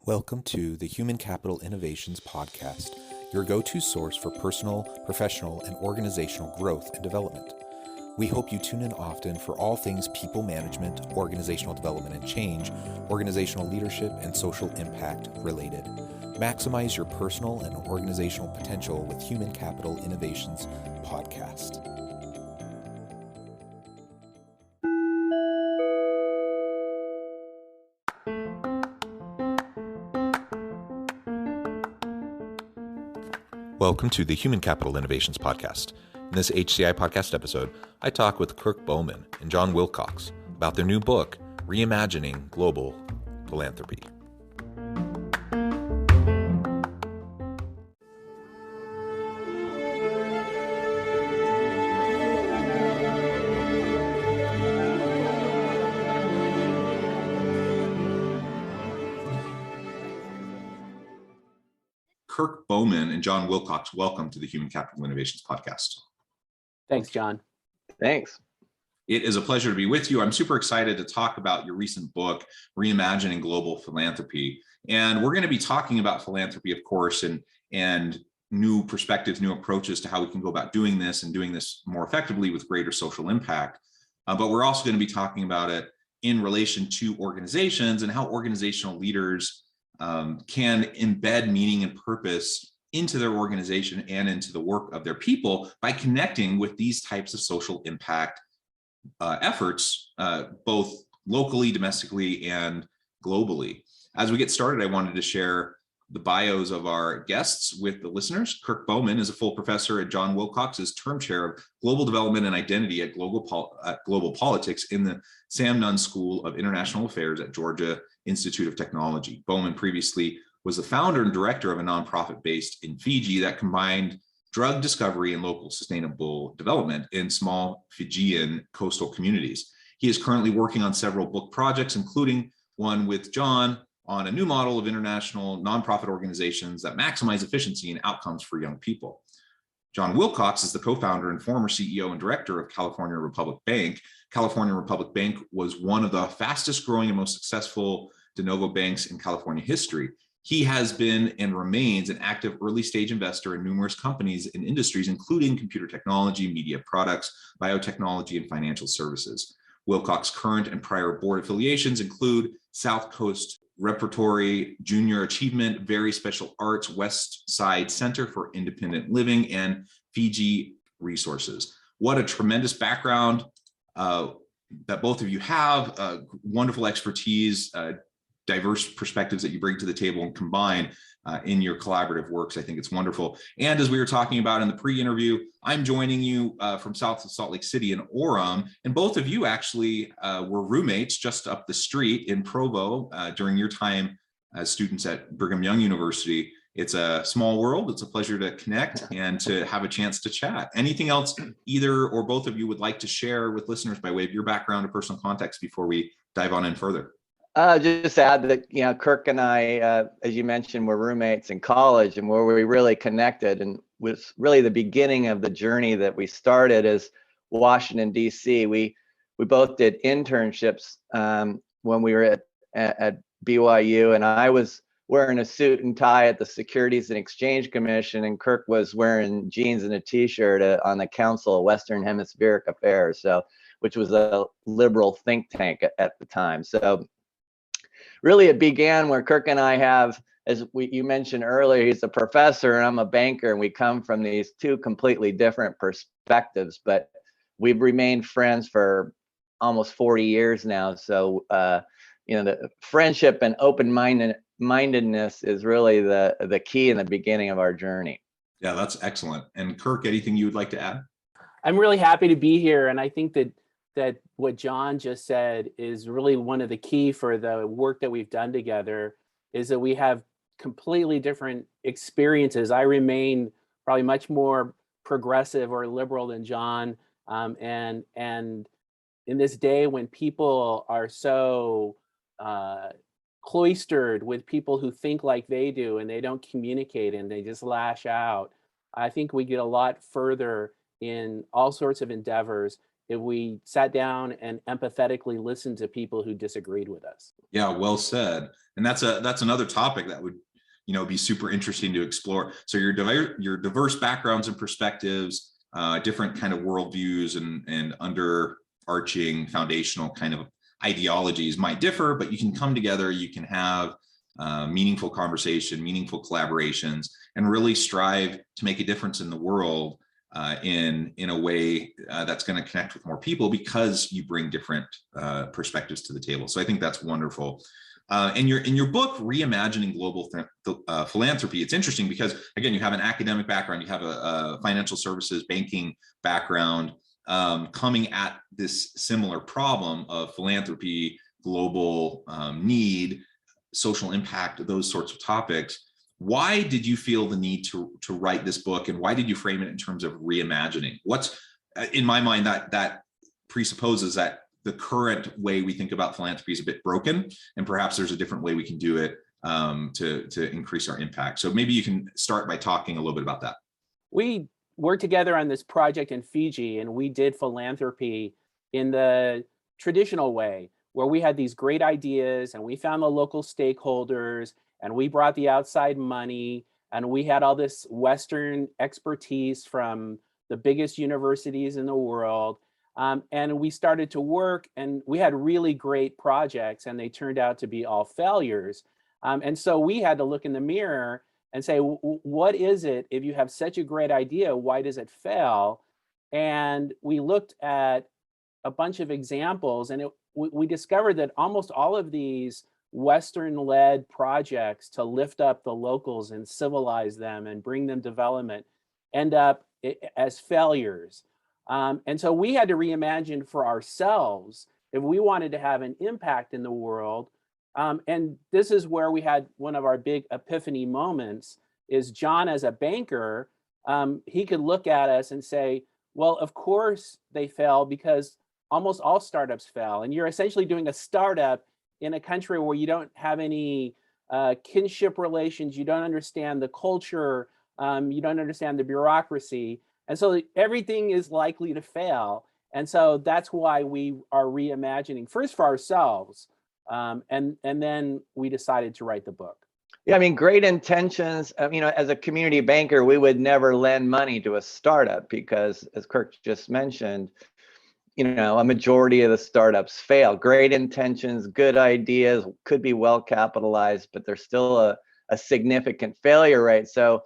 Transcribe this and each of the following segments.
Welcome to the Human Capital Innovations Podcast, your go-to source for personal, professional, and organizational growth and development. We hope you tune in often for all things people management, organizational development and change, organizational leadership, and social impact related. Maximize your personal and organizational potential with Human Capital Innovations Podcast. Welcome to the Human Capital Innovations Podcast. In this HCI podcast episode, I talk with Kirk Bowman and Jon Wilcox about their new book, Reimagining Global Philanthropy. Kirk Bowman and Jon Wilcox, welcome to the Human Capital Innovations Podcast. Thanks, John. Thanks. It is a pleasure to be with you. I'm super excited to talk about your recent book, Reimagining Global Philanthropy. And we're going to be talking about philanthropy, of course, and new perspectives, new approaches to how we can go about doing this and doing this more effectively with greater social impact. But we're also going to be talking about it in relation to organizations and how organizational leaders can embed meaning and purpose into their organization and into the work of their people by connecting with these types of social impact efforts, both locally, domestically, and globally. As we get started, I wanted to share the bios of our guests with the listeners. Kirk Bowman is a full professor at Jon Wilcox, is term chair of global development and identity at global politics in the Sam Nunn School of International Affairs at Georgia Institute of Technology. Bowman previously was the founder and director of a nonprofit based in Fiji that combined drug discovery and local sustainable development in small Fijian coastal communities. He is currently working on several book projects, including one with Jon on a new model of international nonprofit organizations that maximize efficiency and outcomes for young people. Jon Wilcox is the co-founder and former CEO and director of California Republic Bank. California Republic Bank was one of the fastest growing and most successful de novo banks in California history. He has been and remains an active early stage investor in numerous companies in industries, including computer technology, media products, biotechnology, and financial services. Wilcox's current and prior board affiliations include South Coast Repertory, Junior Achievement, Very Special Arts, Westside Center for Independent Living, and Fiji Resources. What a tremendous background that both of you have, wonderful expertise, diverse perspectives that you bring to the table and combine in your collaborative works. I think it's wonderful. And as we were talking about in the pre-interview, I'm joining you from south of Salt Lake City in Orem, and both of you actually were roommates just up the street in Provo during your time as students at Brigham Young University. It's a small world. It's a pleasure to connect and to have a chance to chat. Anything else either or both of you would like to share with listeners by way of your background or personal context before we dive on in further? Just add that, Kirk and I, as you mentioned, were roommates in college, and where we really connected and was really the beginning of the journey that we started as Washington, D.C. We both did internships when we were at BYU, and I was wearing a suit and tie at the Securities and Exchange Commission, and Kirk was wearing jeans and a T-shirt on the Council of Western Hemispheric Affairs, which was a liberal think tank at the time. So really, it began where Kirk and I have, you mentioned earlier, he's a professor and I'm a banker, and we come from these two completely different perspectives, but we've remained friends for almost 40 years now. So, the friendship and open-mindedness is really the key in the beginning of our journey. Yeah, that's excellent. And Kirk, anything you would like to add? I'm really happy to be here, and I think that what John just said is really one of the key for the work that we've done together, is that we have completely different experiences. I remain probably much more progressive or liberal than John, and in this day when people are so cloistered with people who think like they do and they don't communicate and they just lash out, I think we get a lot further in all sorts of endeavors if we sat down and empathetically listened to people who disagreed with us. Yeah, well said. And that's another topic that would, be super interesting to explore. So your diverse backgrounds and perspectives, different kind of worldviews and underarching foundational kind of ideologies might differ, but you can come together, you can have meaningful conversation, meaningful collaborations, and really strive to make a difference in the world in a way that's going to connect with more people, because you bring different perspectives to the table. So I think that's wonderful. In your book, Reimagining Global Philanthropy, it's interesting because, again, you have an academic background, you have a financial services banking background, coming at this similar problem of philanthropy, global need, social impact, those sorts of topics. Why did you feel the need to write this book, and why did you frame it in terms of reimagining? What's, in my mind, that presupposes that the current way we think about philanthropy is a bit broken, and perhaps there's a different way we can do it to increase our impact. So maybe you can start by talking a little bit about that. We worked together on this project in Fiji, and we did philanthropy in the traditional way, where we had these great ideas and we found the local stakeholders and we brought the outside money, and we had all this Western expertise from the biggest universities in the world. And we started to work, and we had really great projects, and they turned out to be all failures. And so we had to look in the mirror and say, what is it, if you have such a great idea, why does it fail? And we looked at a bunch of examples, and we discovered that almost all of these Western-led projects to lift up the locals and civilize them and bring them development end up as failures. And so we had to reimagine for ourselves if we wanted to have an impact in the world. And this is where we had one of our big epiphany moments. Is Jon, as a banker, he could look at us and say, well, of course they fail, because almost all startups fail. And you're essentially doing a startup in a country where you don't have any kinship relations, you don't understand the culture, you don't understand the bureaucracy. And so everything is likely to fail. And so that's why we are reimagining, first for ourselves, and then we decided to write the book. Yeah, I mean, great intentions. As a community banker, we would never lend money to a startup because, as Kirk just mentioned, a majority of the startups fail. Great intentions, good ideas, could be well capitalized, but there's still a significant failure rate. So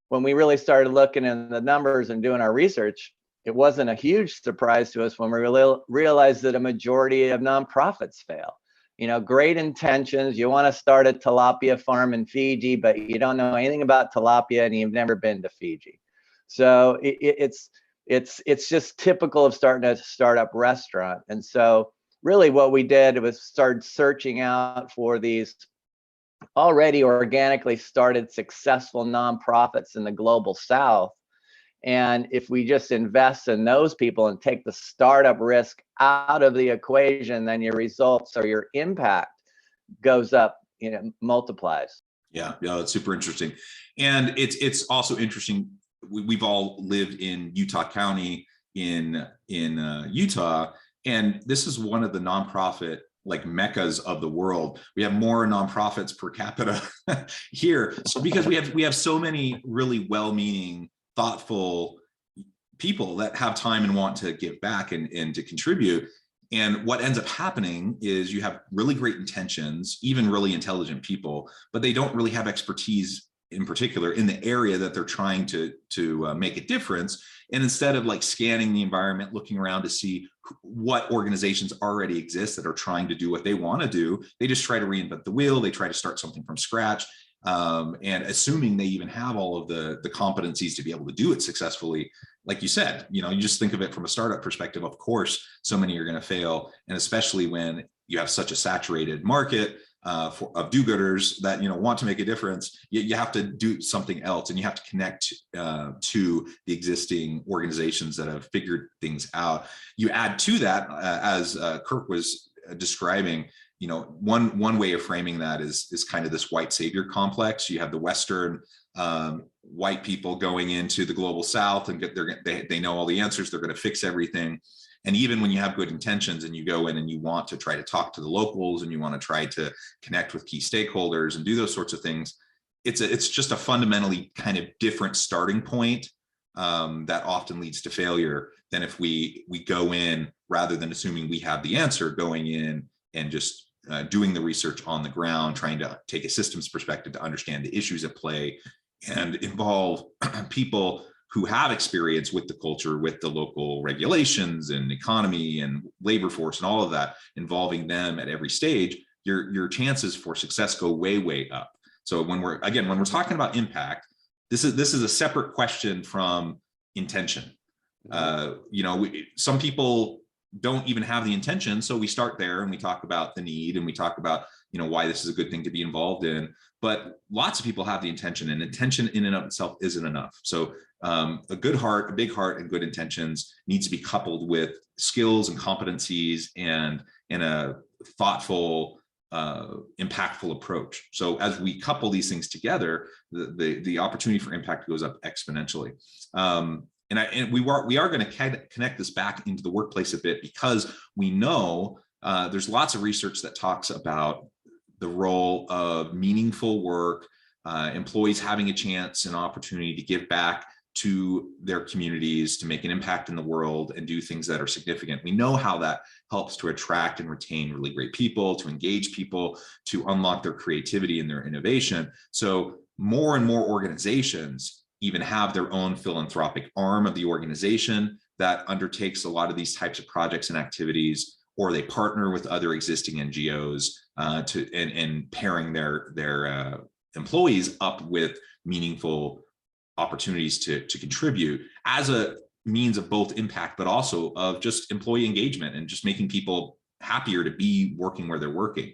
when we really started looking at the numbers and doing our research, it wasn't a huge surprise to us when we really realized that a majority of nonprofits fail. Great intentions. You want to start a tilapia farm in Fiji, but you don't know anything about tilapia and you've never been to Fiji. So it's just typical of starting a startup restaurant. And so really what we did was start searching out for these already organically started successful nonprofits in the global South. And if we just invest in those people and take the startup risk out of the equation, then your results or your impact goes up, multiplies. Yeah, that's super interesting. And it's also interesting. We've all lived in Utah County in Utah, and this is one of the nonprofit meccas of the world. We have more nonprofits per capita here. So because we have so many really well-meaning, thoughtful people that have time and want to give back and to contribute. And what ends up happening is you have really great intentions, even really intelligent people, but they don't really have expertise in particular in the area that they're trying to make a difference. And instead of scanning the environment, looking around to see what organizations already exist that are trying to do what they want to do, they just try to reinvent the wheel. They try to start something from scratch, and assuming they even have all of the competencies to be able to do it successfully. Like you said, you just think of it from a startup perspective. Of course, so many are going to fail, and especially when you have such a saturated market of do-gooders that want to make a difference. You have to do something else, and you have to connect to the existing organizations that have figured things out. You add to that, as Kirk was describing, one way of framing that is kind of this white savior complex. You have the Western white people going into the global South and they know all the answers. They're going to fix everything. And even when you have good intentions and you go in and you want to try to talk to the locals and you want to try to connect with key stakeholders and do those sorts of things, it's just a fundamentally kind of different starting point that often leads to failure than if we go in, rather than assuming we have the answer, going in and just doing the research on the ground, trying to take a systems perspective to understand the issues at play and involve people who have experience with the culture, with the local regulations and economy and labor force and all of that, involving them at every stage. Your chances for success go way, way up. So when we're talking about impact, this is a separate question from intention. Some people don't even have the intention, so we start there and we talk about the need and we talk about why this is a good thing to be involved in. But lots of people have the intention, and intention in and of itself isn't enough. So a good heart, a big heart, and good intentions needs to be coupled with skills and competencies and a thoughtful, impactful approach. So as we couple these things together, the opportunity for impact goes up exponentially. And we are going to connect this back into the workplace a bit, because we know there's lots of research that talks about the role of meaningful work, employees having a chance and opportunity to give back to their communities, to make an impact in the world and do things that are significant. We know how that helps to attract and retain really great people, to engage people, to unlock their creativity and their innovation. So more and more organizations even have their own philanthropic arm of the organization that undertakes a lot of these types of projects and activities, or they partner with other existing NGOs and pairing their employees up with meaningful opportunities to contribute as a means of both impact, but also of just employee engagement and just making people happier to be working where they're working.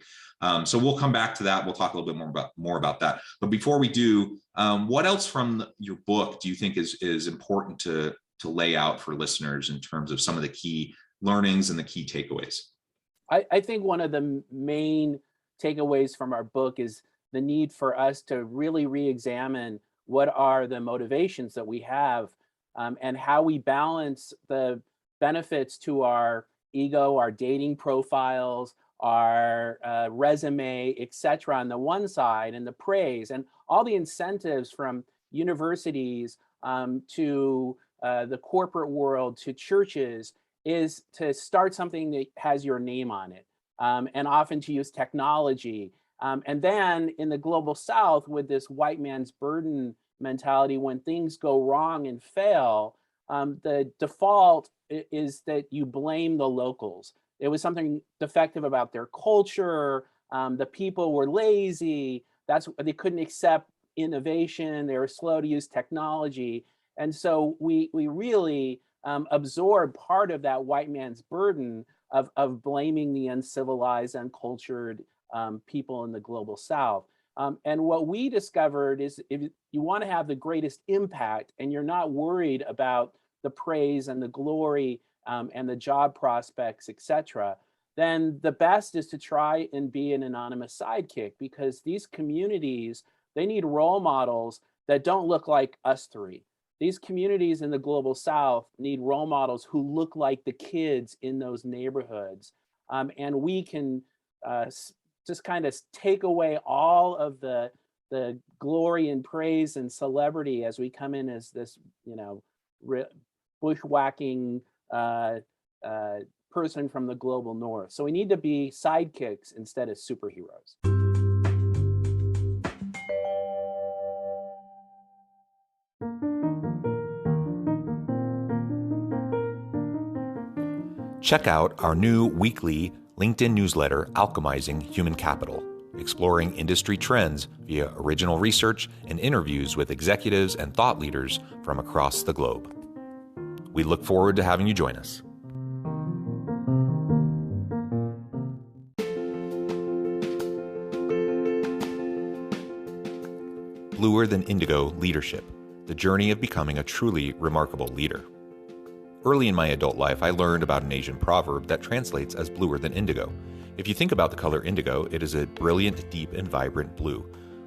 So we'll come back to that. We'll talk a little bit more about that. But before we do, what else from your book do you think is important to lay out for listeners in terms of some of the key learnings and the key takeaways? I think one of the main takeaways from our book is the need for us to really re-examine what are the motivations that we have, and how we balance the benefits to our ego, our dating profiles, our resume, etc. on the one side, and the praise and all the incentives from universities to the corporate world to churches is to start something that has your name on it, and often to use technology. And then in the global South, with this white man's burden mentality, when things go wrong and fail, the default is that you blame the locals. There was something defective about their culture. The people were lazy. They couldn't accept innovation. They were slow to use technology. And so we really absorb part of that white man's burden of blaming the uncivilized, uncultured people in the global South. And what we discovered is, if you want to have the greatest impact and you're not worried about the praise and the glory and the job prospects, etc., then the best is to try and be an anonymous sidekick, because these communities, they need role models that don't look like us three. These communities in the global South need role models who look like the kids in those neighborhoods. And we can just kind of take away all of the glory and praise and celebrity as we come in as this, bushwhacking person from the global North. So we need to be sidekicks instead of superheroes. Check out our new weekly LinkedIn newsletter, Alchemizing Human Capital, exploring industry trends via original research and interviews with executives and thought leaders from across the globe. We look forward to having you join us. Bluer Than Indigo Leadership, the journey of becoming a truly remarkable leader. Early in my adult life, I learned about an Asian proverb that translates as bluer than indigo. If you think about the color indigo, it is a brilliant, deep, and vibrant blue,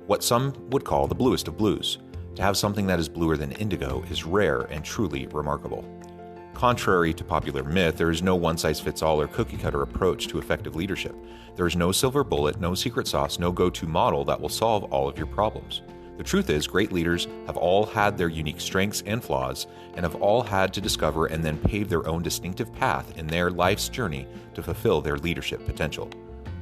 what some would call the bluest of blues. To have something that is bluer than indigo is rare and truly remarkable. Contrary to popular myth, there is no one-size-fits-all or cookie-cutter approach to effective leadership. There is no silver bullet, no secret sauce, no go-to model that will solve all of your problems. The truth is, great leaders have all had their unique strengths and flaws, and have all had to discover and then pave their own distinctive path in their life's journey to fulfill their leadership potential.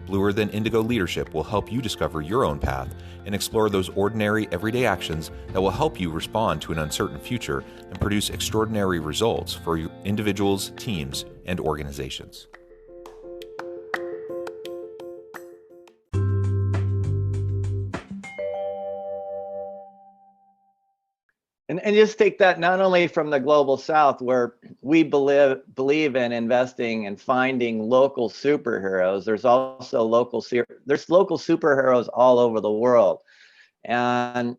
Bluer Than Indigo Leadership will help you discover your own path and explore those ordinary, everyday actions that will help you respond to an uncertain future and produce extraordinary results for individuals, teams, and organizations. And just take that not only from the global South, where we believe in investing and finding local superheroes. There's also local superheroes all over the world, and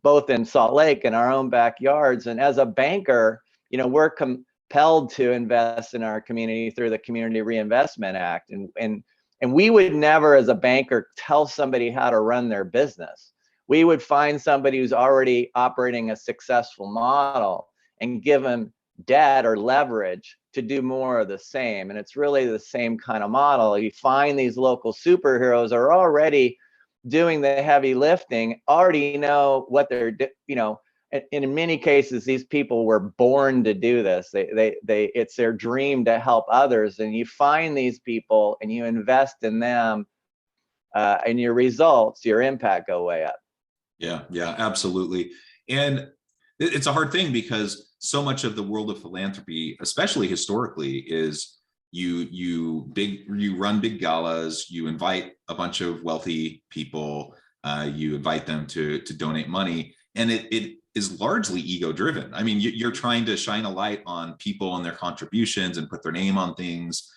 both in Salt Lake and our own backyards. And as a banker, we're compelled to invest in our community through the Community Reinvestment Act. And we would never, as a banker, tell somebody how to run their business. We would find somebody who's already operating a successful model and give them debt or leverage to do more of the same. And it's really the same kind of model. You find these local superheroes are already doing the heavy lifting, already know what they're, and in many cases, these people were born to do this. It's their dream to help others. And you find these people and you invest in them, and your results, your impact go way up. Yeah, absolutely. And it's a hard thing because so much of the world of philanthropy, especially historically, is you run big galas, you invite a bunch of wealthy people, you invite them to donate money, and it is largely ego driven. I mean, you're trying to shine a light on people and their contributions and put their name on things.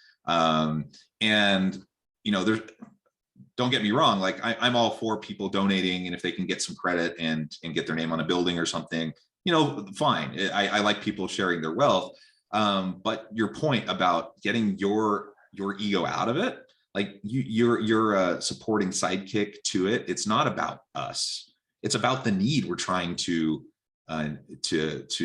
There's, don't get me wrong, like I'm all for people donating, and if they can get some credit and get their name on a building or something, fine. I like people sharing their wealth. But your point about getting your ego out of it, like you're a supporting sidekick to it. It's not about us. It's about the need we're trying to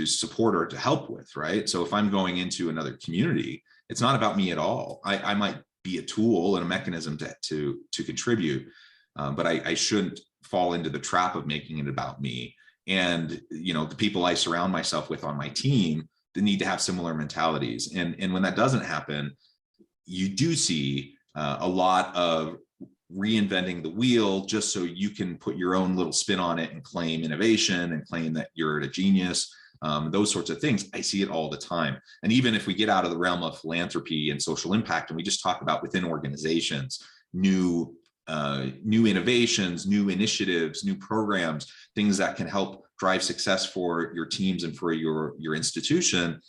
support or to help with, right? So if I'm going into another community, it's not about me at all. I might be a tool and a mechanism to contribute, but I shouldn't fall into the trap of making it about me. And the people I surround myself with on my team, they need to have similar mentalities. And when that doesn't happen, you do see a lot of reinventing the wheel just so you can put your own little spin on it and claim innovation and claim that you're a genius. Those sorts of things. I see it all the time. And even if we get out of the realm of philanthropy and social impact, and we just talk about within organizations, new innovations, new initiatives, new programs, things that can help drive success for your teams and for your institution.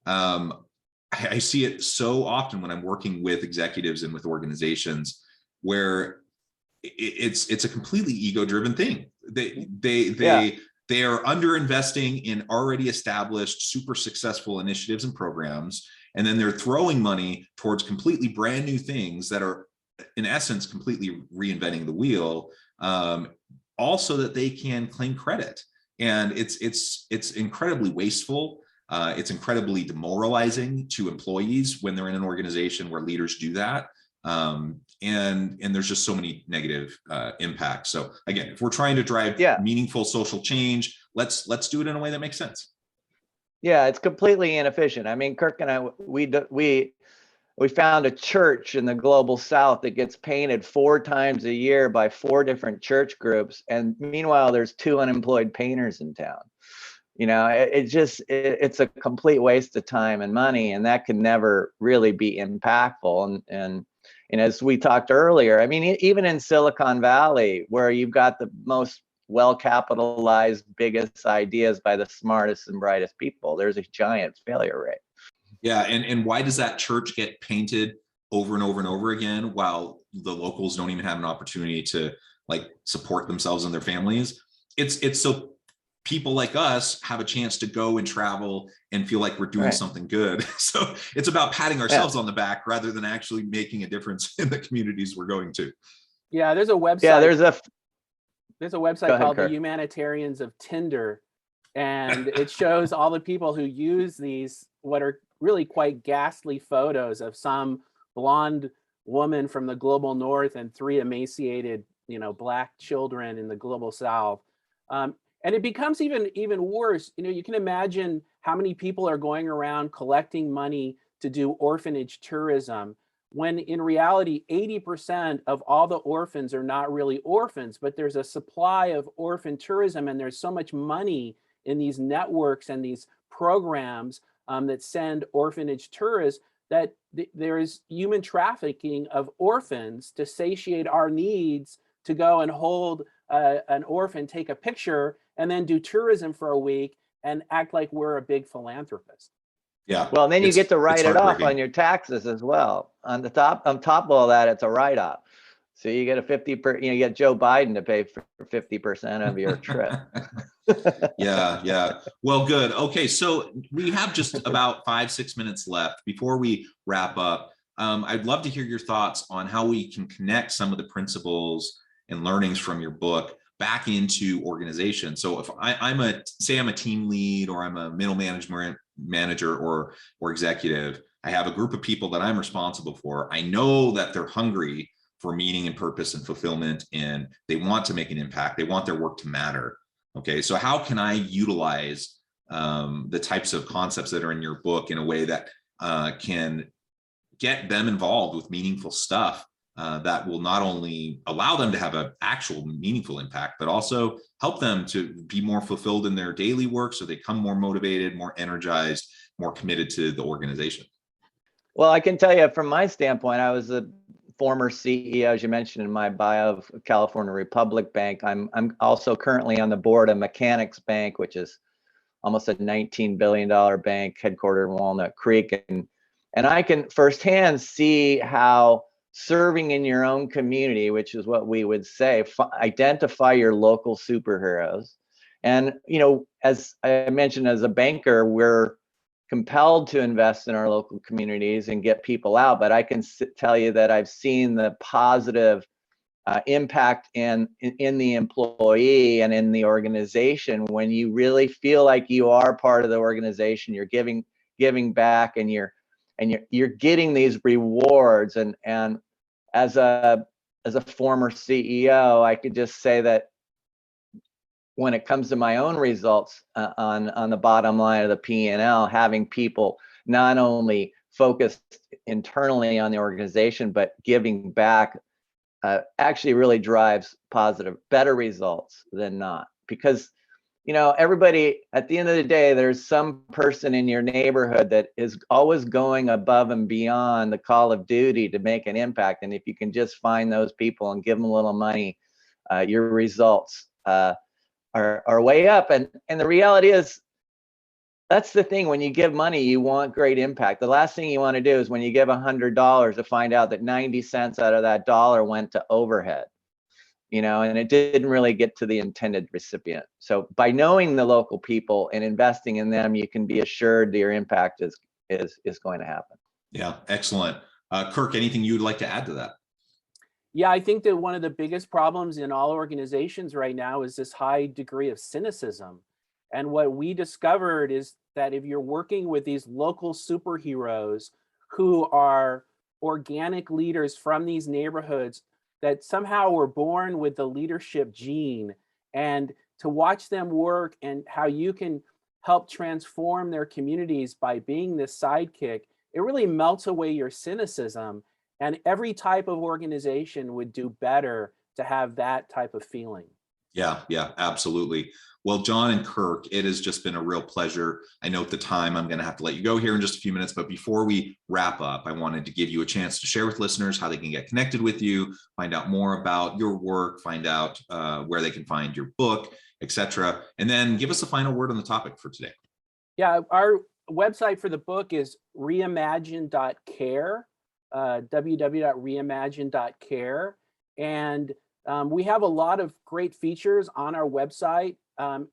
I see it so often when I'm working with executives and with organizations where it's a completely ego-driven thing. They are underinvesting in already established, super successful initiatives and programs, and then they're throwing money towards completely brand new things that are, in essence, completely reinventing the wheel, all so that they can claim credit. And it's incredibly wasteful. It's incredibly demoralizing to employees when they're in an organization where leaders do that. And there's just so many negative impacts. So again, if we're trying to drive meaningful social change, let's do it in a way that makes sense. Yeah, it's completely inefficient. I mean, Kirk and I, we found a church in the global South that gets painted 4 times a year by 4 different church groups, and meanwhile, there's 2 unemployed painters in town. It's a complete waste of time and money, and that can never really be impactful. And as we talked earlier, I mean, even in Silicon Valley, where you've got the most well-capitalized, biggest ideas by the smartest and brightest people, there's a giant failure rate. Yeah, and why does that church get painted over and over and over again while the locals don't even have an opportunity to support themselves and their families? It's so people like us have a chance to go and travel and feel like we're doing something good. So it's about patting ourselves on the back rather than actually making a difference in the communities we're going to. Yeah, there's a website. Yeah, there's a website called the Humanitarians of Tinder, And it shows all the people who use these, what are really quite ghastly photos of some blonde woman from the global north and three emaciated, Black children in the global south. And it becomes even worse. You can imagine how many people are going around collecting money to do orphanage tourism, when in reality, 80% of all the orphans are not really orphans, but there's a supply of orphan tourism, and there's so much money in these networks and these programs that send orphanage tourists that there is human trafficking of orphans to satiate our needs to go and hold an orphan, take a picture, and then do tourism for a week and act like we're a big philanthropist. Yeah. Well, then you get to write it off on your taxes as well. On top of all that, it's a write-off. So you get you get Joe Biden to pay for 50% of your trip. Yeah. Well, good. Okay, so we have just about 5-6 minutes left before we wrap up. I'd love to hear your thoughts on how we can connect some of the principles and learnings from your book back into organizations. So if I'm a team lead, or I'm a middle management manager or executive, I have a group of people that I'm responsible for. I know that they're hungry for meaning and purpose and fulfillment, and they want to make an impact. They want their work to matter. Okay, so how can I utilize the types of concepts that are in your book in a way that can get them involved with meaningful stuff that will not only allow them to have an actual meaningful impact, but also help them to be more fulfilled in their daily work, so they come more motivated, more energized, more committed to the organization? Well, I can tell you from my standpoint, I was a former CEO, as you mentioned in my bio, of California Republic Bank. I'm also currently on the board of Mechanics Bank, which is almost a $19 billion bank headquartered in Walnut Creek. And I can firsthand see how serving in your own community, which is what we would say, identify your local superheroes. And, as I mentioned, as a banker, we're compelled to invest in our local communities and get people out. But I can tell you that I've seen the positive impact in the employee and in the organization when you really feel like you are part of the organization. You're giving back, and you're getting these rewards. And as a former CEO, I could just say that when it comes to my own results on the bottom line of the P&L, having people not only focused internally on the organization, but giving back actually really drives better results than not. Because, everybody, at the end of the day, there's some person in your neighborhood that is always going above and beyond the call of duty to make an impact. And if you can just find those people and give them a little money, your results are way up. And the reality is, that's the thing. When you give money, you want great impact. The last thing you want to do is when you give $100 to find out that 90 cents out of that dollar went to overhead, and it didn't really get to the intended recipient. So by knowing the local people and investing in them, you can be assured that your impact is going to happen. Yeah, excellent. Kirk, anything you'd like to add to that? Yeah, I think that one of the biggest problems in all organizations right now is this high degree of cynicism. And what we discovered is that if you're working with these local superheroes who are organic leaders from these neighborhoods that somehow were born with the leadership gene, and to watch them work and how you can help transform their communities by being this sidekick, it really melts away your cynicism. And every type of organization would do better to have that type of feeling. Yeah, absolutely. Well, Jon and Kirk, it has just been a real pleasure. I know at the time I'm going to have to let you go here in just a few minutes, but before we wrap up, I wanted to give you a chance to share with listeners how they can get connected with you, find out more about your work, find out where they can find your book, etc. And then give us a final word on the topic for today. Yeah, our website for the book is reimagine.care. www.reimagine.care. And we have a lot of great features on our website.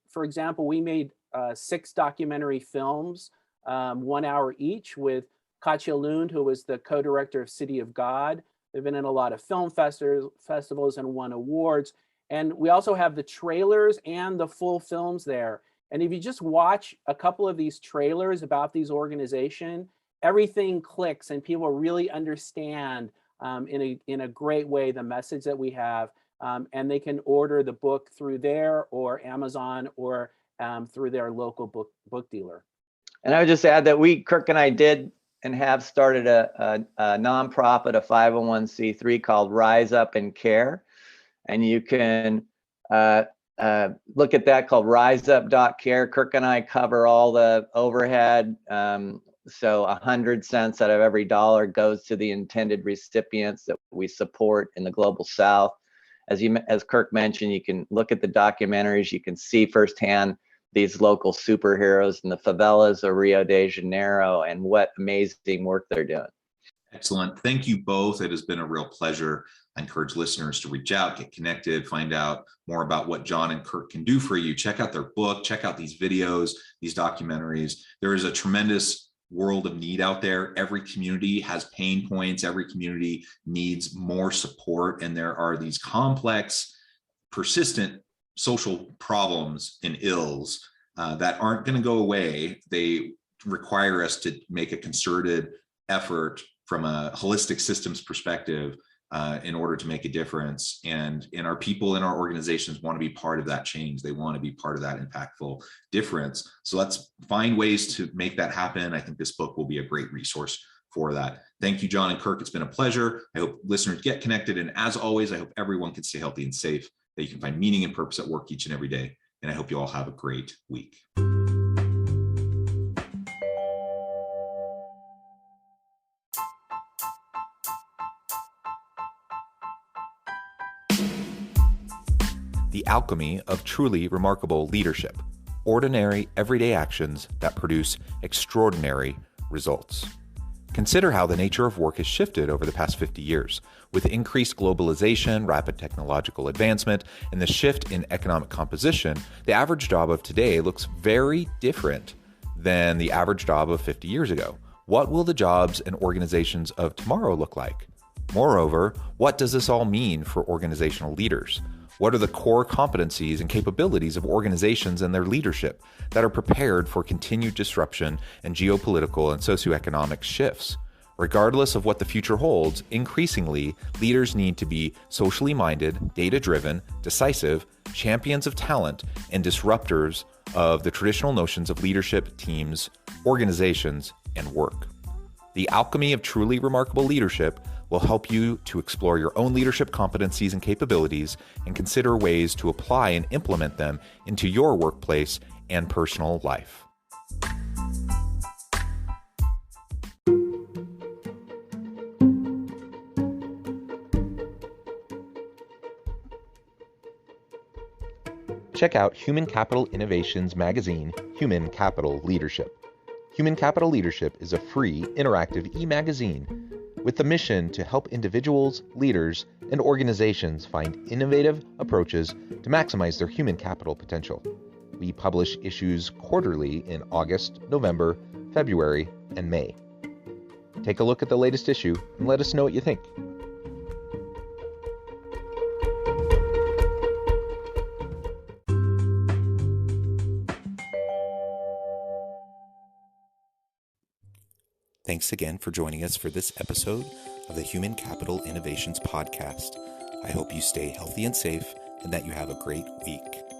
For example, we made 6 documentary films, 1 hour each, with Katja Lund, who was the co-director of City of God. They've been in a lot of film festivals and won awards. And we also have the trailers and the full films there. And if you just watch a couple of these trailers about these organizations, everything clicks and people really understand in a great way the message that we have. And they can order the book through there or Amazon or through their local book dealer. And I would just add that Kirk and I did and have started a nonprofit, a 501c3 called Rise Up and Care. And you can look at that, called riseup.care. Kirk and I cover all the overhead. So 100 cents out of every dollar goes to the intended recipients that we support in the Global South. As Kirk mentioned, you can look at the documentaries, you can see firsthand these local superheroes in the favelas of Rio de Janeiro and what amazing work they're doing. Excellent. Thank you both. It has been a real pleasure. I encourage listeners to reach out, get connected, find out more about what Jon and Kirk can do for you. Check out their book, check out these videos, these documentaries. There is a tremendous world of need out there. Every community has pain points. Every community needs more support. And there are these complex, persistent social problems and ills that aren't going to go away. They require us to make a concerted effort from a holistic systems perspective in order to make a difference. And our people in our organizations want to be part of that change. They want to be part of that impactful difference. So let's find ways to make that happen. I think this book will be a great resource for that. Thank you, Jon and Kirk. It's been a pleasure. I hope listeners get connected. And as always, I hope everyone can stay healthy and safe, that you can find meaning and purpose at work each and every day. And I hope you all have a great week. The alchemy of truly remarkable leadership. Ordinary, everyday actions that produce extraordinary results. Consider how the nature of work has shifted over the past 50 years. With increased globalization, rapid technological advancement, and the shift in economic composition, the average job of today looks very different than the average job of 50 years ago. What will the jobs and organizations of tomorrow look like? Moreover, what does this all mean for organizational leaders? What are the core competencies and capabilities of organizations and their leadership that are prepared for continued disruption and geopolitical and socioeconomic shifts? Regardless of what the future holds, increasingly, leaders need to be socially minded, data-driven, decisive, champions of talent, and disruptors of the traditional notions of leadership, teams, organizations, and work. The alchemy of truly remarkable leadership will help you to explore your own leadership competencies and capabilities and consider ways to apply and implement them into your workplace and personal life. Check out Human Capital Innovations magazine, Human Capital Leadership. Human Capital Leadership is a free, interactive e-magazine with the mission to help individuals, leaders, and organizations find innovative approaches to maximize their human capital potential. We publish issues quarterly in August, November, February, and May. Take a look at the latest issue and let us know what you think. Thanks again for joining us for this episode of the Human Capital Innovations Podcast. I hope you stay healthy and safe and that you have a great week.